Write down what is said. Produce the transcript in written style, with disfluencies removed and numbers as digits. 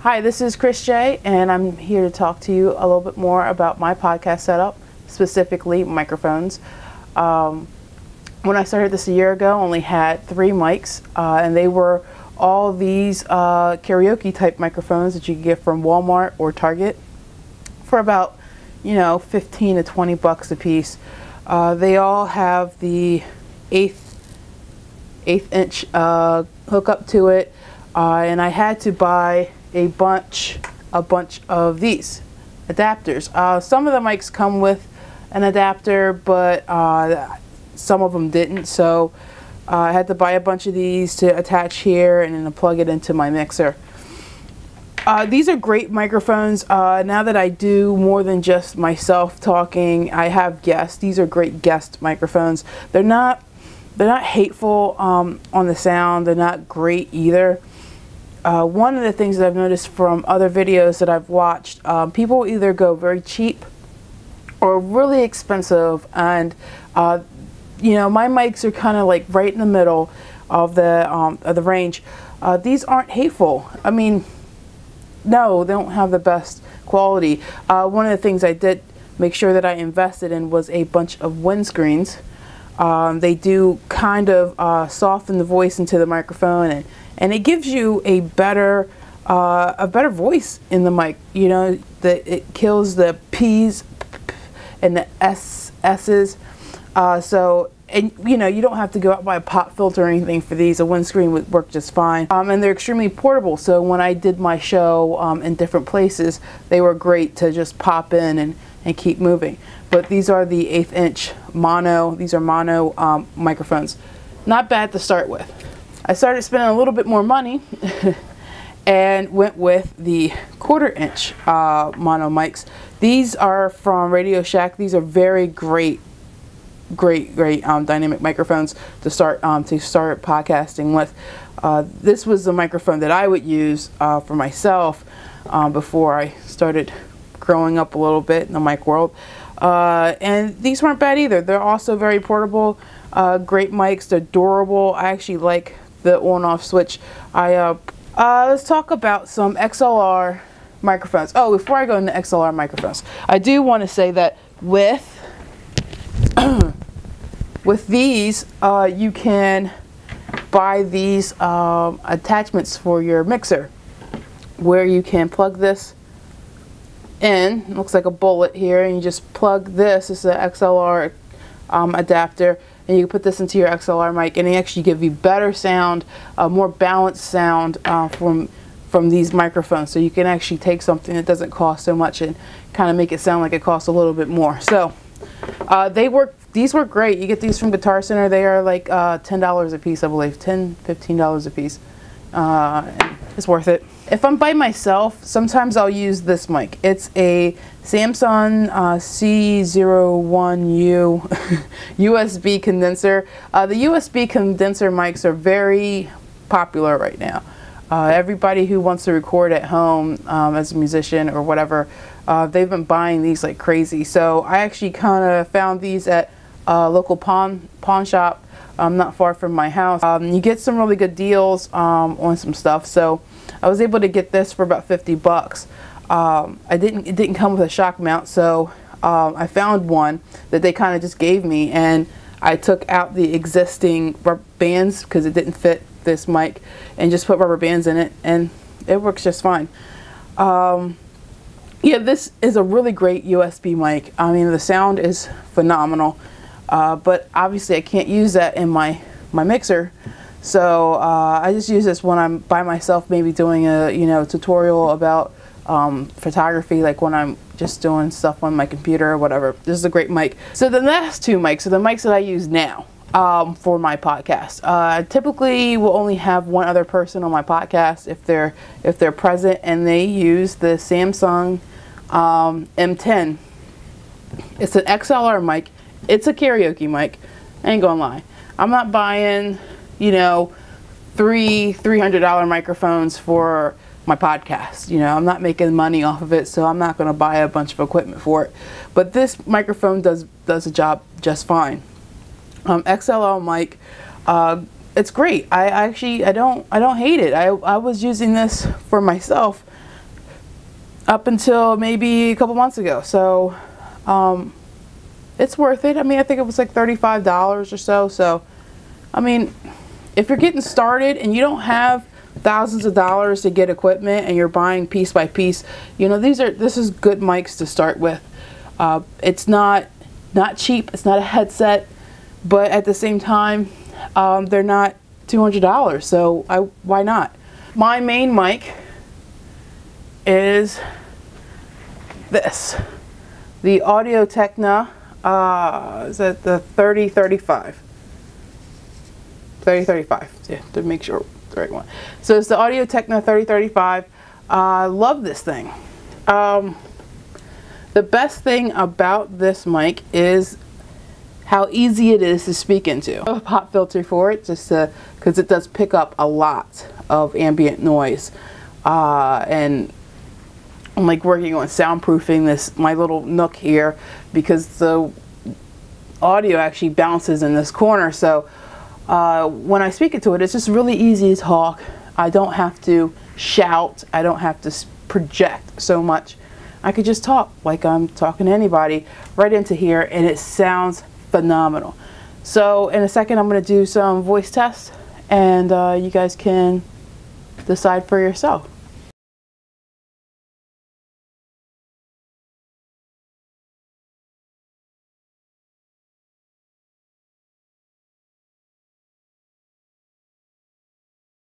Hi, this is Chris J, and I'm here to talk to you a little bit more about my podcast setup, specifically microphones. When I started this a year ago, I only had 3 mics, and they were all these karaoke type microphones that you can get from Walmart or Target for about, 15 to 20 bucks a piece. They all have the eighth inch hookup to it, and I had to buy a bunch of these adapters. Some of the mics come with an adapter, but some of them didn't, so I had to buy a bunch of these to attach here and then to plug it into my mixer. These are great microphones. Now that I do more than just myself talking, I have guests. These are great guest microphones. They're not hateful on the sound. They're not great either. One of the things that I've noticed from other videos that I've watched, people either go very cheap or really expensive, and my mics are kind of like right in the middle of the range. These aren't hateful. I mean, no, they don't have the best quality. One of the things I did make sure that I invested in was a bunch of windscreens. They do kind of soften the voice into the microphone, and it gives you a better voice in the mic. It kills the P's and the S's. You don't have to go out and buy a pop filter or anything for these. A windscreen would work just fine. And they're extremely portable, so when I did my show in different places, they were great to just pop in and keep moving. But these are the 1/8 inch mono. These are mono microphones. Not bad to start with. I started spending a little bit more money and went with the 1/4 inch mono mics. These are from Radio Shack. These are very great dynamic microphones to start podcasting with. This was the microphone that I would use for myself before I started growing up a little bit in the mic world. And these weren't bad either. They're also very portable, great mics. They're durable. I actually like the on-off switch. Let's talk about some XLR microphones. Oh, before I go into XLR microphones, I do want to say that with these, you can buy these attachments for your mixer, where you can plug this in. It looks like a bullet here, and you just plug this. This is an XLR adapter, and you can put this into your XLR mic, and they actually give you better sound, more balanced sound from these microphones. So you can actually take something that doesn't cost so much and kind of make it sound like it costs a little bit more. So these work great. You get these from Guitar Center. They are like $10 a piece, I believe, $15 a piece. It's worth it. If I'm by myself, sometimes I'll use this mic. It's a Samsung C01U USB condenser. The USB condenser mics are very popular right now. Everybody who wants to record at home as a musician or whatever, they've been buying these like crazy. So I actually kind of found these at a local pawn shop not far from my house. You get some really good deals on some stuff, so I was able to get this for about 50 bucks. It didn't come with a shock mount, so I found one that they kind of just gave me, and I took out the existing rubber bands because it didn't fit this mic, and just put rubber bands in it, and it works just fine. Yeah, this is a really great USB mic. I mean, the sound is phenomenal, but obviously I can't use that in my mixer, so I just use this when I'm by myself, maybe doing a tutorial about photography, like when I'm just doing stuff on my computer or whatever. This is a great mic. So the last 2 mics are the mics that I use now for my podcast. I typically will only have one other person on my podcast if they're present, and they use the Samsung M10. It's an XLR mic. It's a karaoke mic. I ain't gonna lie. I'm not buying $300 microphones for my podcast. I'm not making money off of it, so I'm not going to buy a bunch of equipment for it. But this microphone does the job just fine. XLR mic, it's great. I don't hate it. I was using this for myself up until maybe a couple months ago. So it's worth it. I mean, I think it was like $35 or so. So I mean, if you're getting started and you don't have thousands of dollars to get equipment and you're buying piece by piece, you know, this is good mics to start with. It's not cheap. It's not a headset, but at the same time, they're not $200. So why not? My main mic is this, the AudioTechnica. Is that the 3035? 3035, yeah, to make sure the right one. So it's the AudioTechnica 3035. I love this thing. The best thing about this mic is how easy it is to speak into. I have a pop filter for it, just because it does pick up a lot of ambient noise. And I'm like working on soundproofing my little nook here, because the audio actually bounces in this corner. So when I speak into it, it's just really easy to talk. I don't have to shout. I don't have to project so much. I could just talk like I'm talking to anybody right into here, and it sounds phenomenal. So in a second, I'm going to do some voice tests, and you guys can decide for yourself.